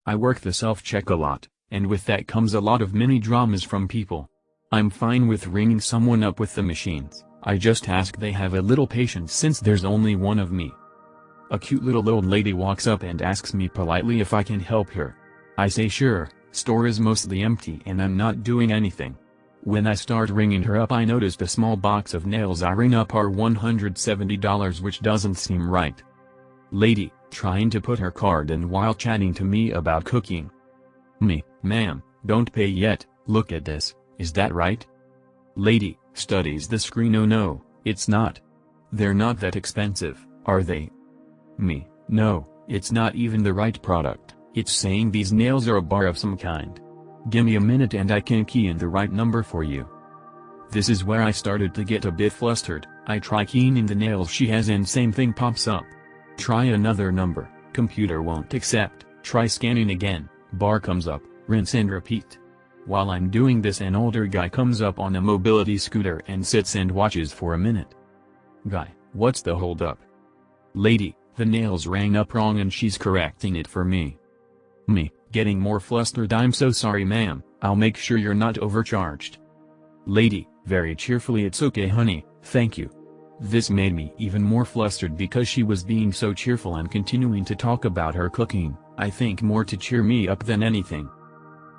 I work the self-check a lot, and with that comes a lot of mini dramas from people. I'm fine with ringing someone up with the machines, I just ask they have a little patience since there's only one of me. A cute little old lady walks up and asks me politely if I can help her. I say sure, store is mostly empty and I'm not doing anything. When I start ringing her up I noticed a small box of nails I ring up are $170 which doesn't seem right. Lady, trying to put her card in while chatting to me about cooking. Me, ma'am, don't pay yet, look at this, is that right? Lady, studies the screen. Oh no, it's not. They're not that expensive, are they? Me, no, it's not even the right product, it's saying these nails are a bar of some kind. Gimme a minute and I can key in the right number for you. This is where I started to get a bit flustered. I try keying in the nails she has and same thing pops up. Try another number, computer won't accept, try scanning again, bar comes up, rinse and repeat. While I'm doing this an older guy comes up on a mobility scooter and sits and watches for a minute. Guy, what's the hold up? Lady, the nails rang up wrong and she's correcting it for me. Me, getting more flustered. I'm so sorry ma'am, I'll make sure you're not overcharged. Lady, very cheerfully, it's okay honey, thank you. This made me even more flustered because she was being so cheerful and continuing to talk about her cooking, I think more to cheer me up than anything.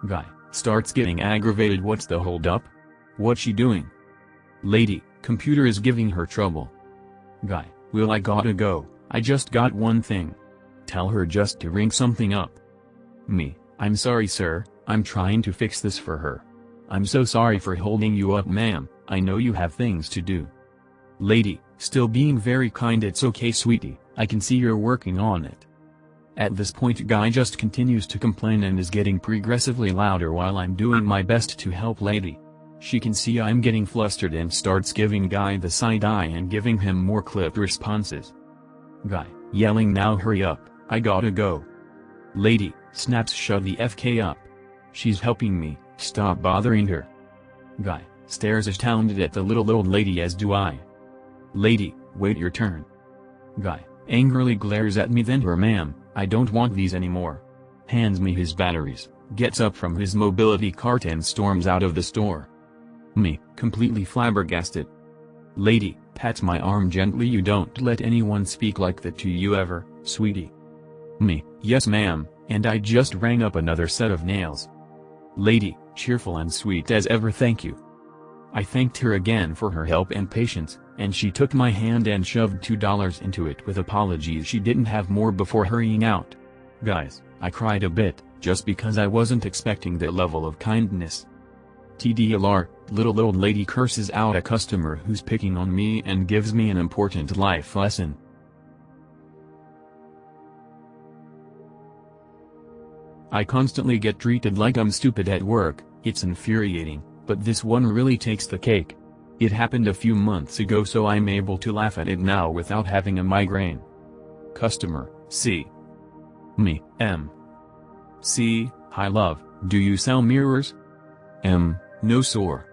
Guy, starts getting aggravated. What's the hold up? What's she doing? Lady, computer is giving her trouble. Guy, well I gotta go, I just got one thing. Tell her just to ring something up. Me, I'm sorry sir, I'm trying to fix this for her. I'm so sorry for holding you up ma'am, I know you have things to do. Lady, still being very kind. It's okay sweetie, I can see you're working on it. At this point guy just continues to complain and is getting progressively louder while I'm doing my best to help lady. She can see I'm getting flustered and starts giving guy the side eye and giving him more clipped responses. Guy, yelling now hurry up, I gotta go. Lady, snaps shut the FK up. She's helping me, stop bothering her. Guy, stares astounded at the little old lady as do I. Lady, wait your turn. Guy, angrily glares at me then her ma'am, I don't want these anymore. Hands me his batteries, gets up from his mobility cart and storms out of the store. Me, completely flabbergasted. Lady, pats my arm gently. You don't let anyone speak like that to you ever, sweetie. Me, yes ma'am, and I just rang up another set of nails. Lady, cheerful and sweet as ever. Thank you. I thanked her again for her help and patience, and she took my hand and shoved $2 into it with apologies she didn't have more before hurrying out. Guys, I cried a bit, just because I wasn't expecting that level of kindness. TDLR, little old lady curses out a customer who's picking on me and gives me an important life lesson. I constantly get treated like I'm stupid at work, it's infuriating, but this one really takes the cake. It happened a few months ago so I'm able to laugh at it now without having a migraine. Customer, C. Me, M. C, hi love, do you sell mirrors? M, no sir.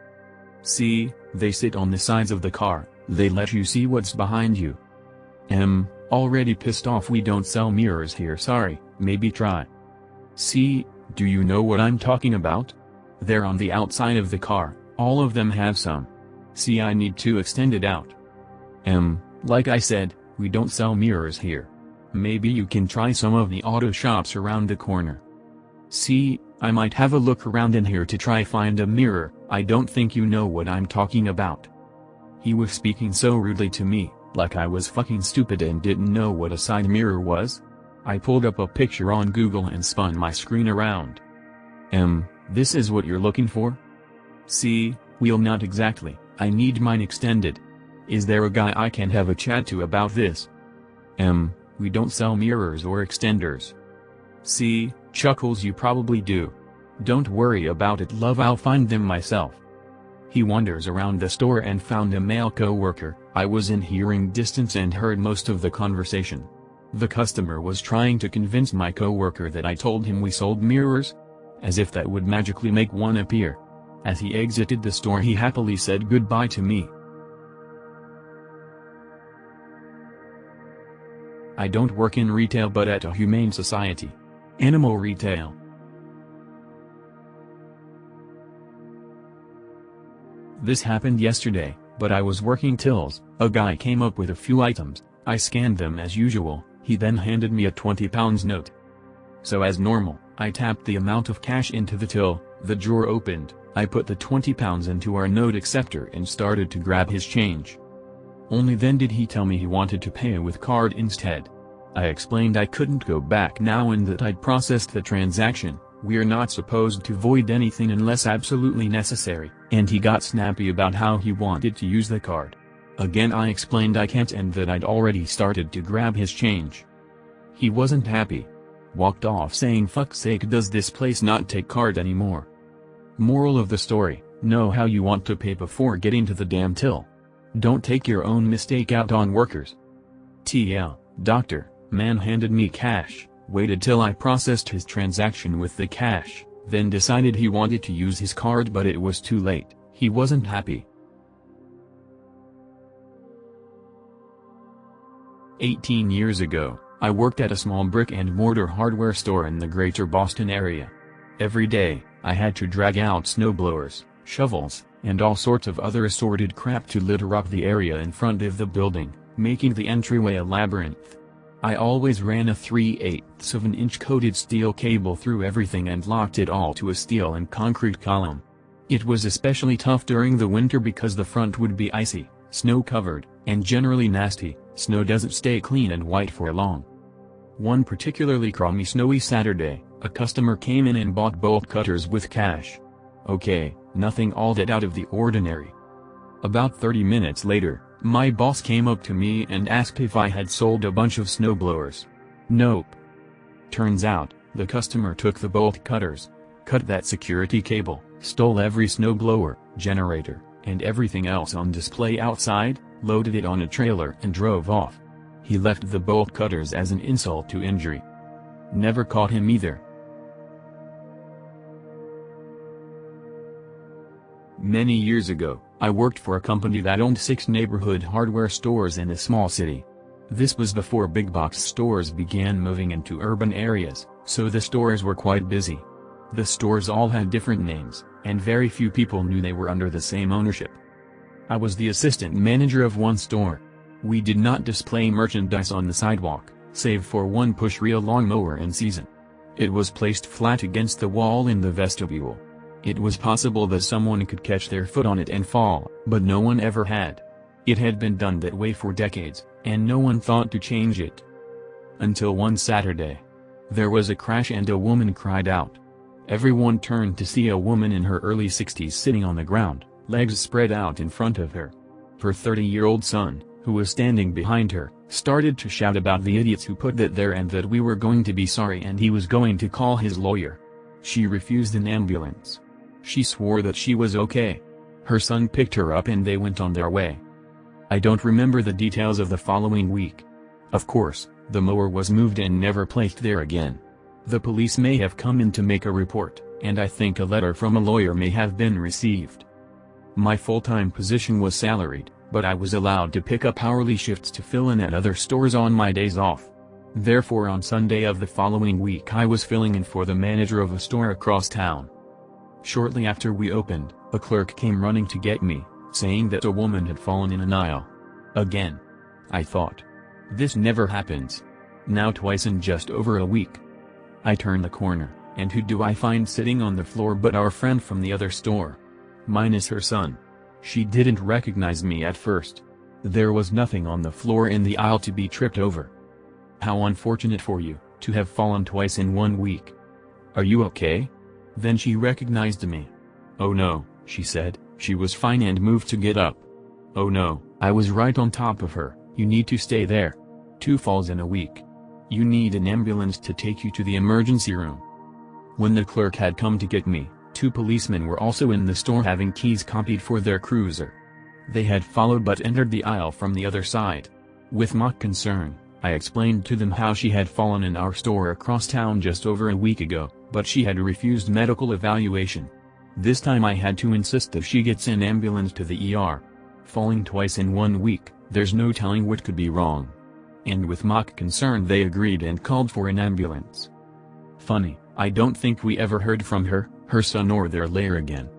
C, they sit on the sides of the car, they let you see what's behind you. M, already pissed off. We don't sell mirrors here, sorry, maybe try. C, do you know what I'm talking about? They're on the outside of the car, all of them have some. C, I need to extend it out. M, like I said, we don't sell mirrors here. Maybe you can try some of the auto shops around the corner. C, I might have a look around in here to try find a mirror, I don't think you know what I'm talking about. He was speaking so rudely to me, like I was fucking stupid and didn't know what a side mirror was. I pulled up a picture on Google and spun my screen around. M, this is what you're looking for? C, well not exactly, I need mine extended. Is there a guy I can have a chat to about this? M, we don't sell mirrors or extenders. C, chuckles, you probably do. Don't worry about it love, I'll find them myself. He wanders around the store and found a male co-worker. I was in hearing distance and heard most of the conversation. The customer was trying to convince my co-worker that I told him we sold mirrors? As if that would magically make one appear. As he exited the store he happily said goodbye to me. I don't work in retail but at a humane society. Animal retail. This happened yesterday, but I was working tills. A guy came up with a few items, I scanned them as usual, he then handed me a £20 note. So as normal, I tapped the amount of cash into the till, the drawer opened, I put the £20 into our note acceptor and started to grab his change. Only then did he tell me he wanted to pay with card instead. I explained I couldn't go back now and that I'd processed the transaction, we're not supposed to void anything unless absolutely necessary, and he got snappy about how he wanted to use the card. Again I explained I can't and that I'd already started to grab his change. He wasn't happy. Walked off saying fuck's sake, does this place not take card anymore? Moral of the story, know how you want to pay before getting to the damn till. Don't take your own mistake out on workers. TL, doctor, man handed me cash, waited till I processed his transaction with the cash, then decided he wanted to use his card but it was too late, he wasn't happy. 18 years ago, I worked at a small brick-and-mortar hardware store in the greater Boston area. Every day, I had to drag out snowblowers, shovels, and all sorts of other assorted crap to litter up the area in front of the building, making the entryway a labyrinth. I always ran a 3/8 of an inch coated steel cable through everything and locked it all to a steel and concrete column. It was especially tough during the winter because the front would be icy, snow-covered, and generally nasty. Snow doesn't stay clean and white for long. One particularly crummy snowy Saturday, a customer came in and bought bolt cutters with cash. Okay, nothing all that out of the ordinary. About 30 minutes later, my boss came up to me and asked if I had sold a bunch of snowblowers. Nope. Turns out, the customer took the bolt cutters, cut that security cable, stole every snowblower, generator, and everything else on display outside, loaded it on a trailer and drove off. He left the bolt cutters as an insult to injury. Never caught him either. Many years ago, I worked for a company that owned 6 neighborhood hardware stores in a small city. This was before big box stores began moving into urban areas, so the stores were quite busy. The stores all had different names, and very few people knew they were under the same ownership. I was the assistant manager of one store. We did not display merchandise on the sidewalk, save for one push-reel lawnmower in season. It was placed flat against the wall in the vestibule. It was possible that someone could catch their foot on it and fall, but no one ever had. It had been done that way for decades, and no one thought to change it. Until one Saturday. There was a crash and a woman cried out. Everyone turned to see a woman in her early 60s sitting on the ground, legs spread out in front of her. Her 30-year-old son, who was standing behind her, started to shout about the idiots who put that there and that we were going to be sorry and he was going to call his lawyer. She refused an ambulance. She swore that she was okay. Her son picked her up and they went on their way. I don't remember the details of the following week. Of course, the mower was moved and never placed there again. The police may have come in to make a report, and I think a letter from a lawyer may have been received. My full-time position was salaried, but I was allowed to pick up hourly shifts to fill in at other stores on my days off. Therefore on Sunday of the following week I was filling in for the manager of a store across town. Shortly after we opened, a clerk came running to get me, saying that a woman had fallen in an aisle. Again. I thought. This never happens. Now twice in just over a week. I turn the corner, and who do I find sitting on the floor but our friend from the other store? Minus her son. She didn't recognize me at first. There was nothing on the floor in the aisle to be tripped over. How unfortunate for you, to have fallen twice in 1 week. Are you okay? Then she recognized me. Oh no, she said, she was fine and moved to get up. Oh no, I was right on top of her, you need to stay there. 2 falls in a week. You need an ambulance to take you to the emergency room. When the clerk had come to get me, 2 policemen were also in the store having keys copied for their cruiser. They had followed but entered the aisle from the other side. With mock concern, I explained to them how she had fallen in our store across town just over a week ago, but she had refused medical evaluation. This time I had to insist that she gets an ambulance to the ER. Falling twice in 1 week, there's no telling what could be wrong. And with mock concern they agreed and called for an ambulance. Funny, I don't think we ever heard from her, her son or their lair again.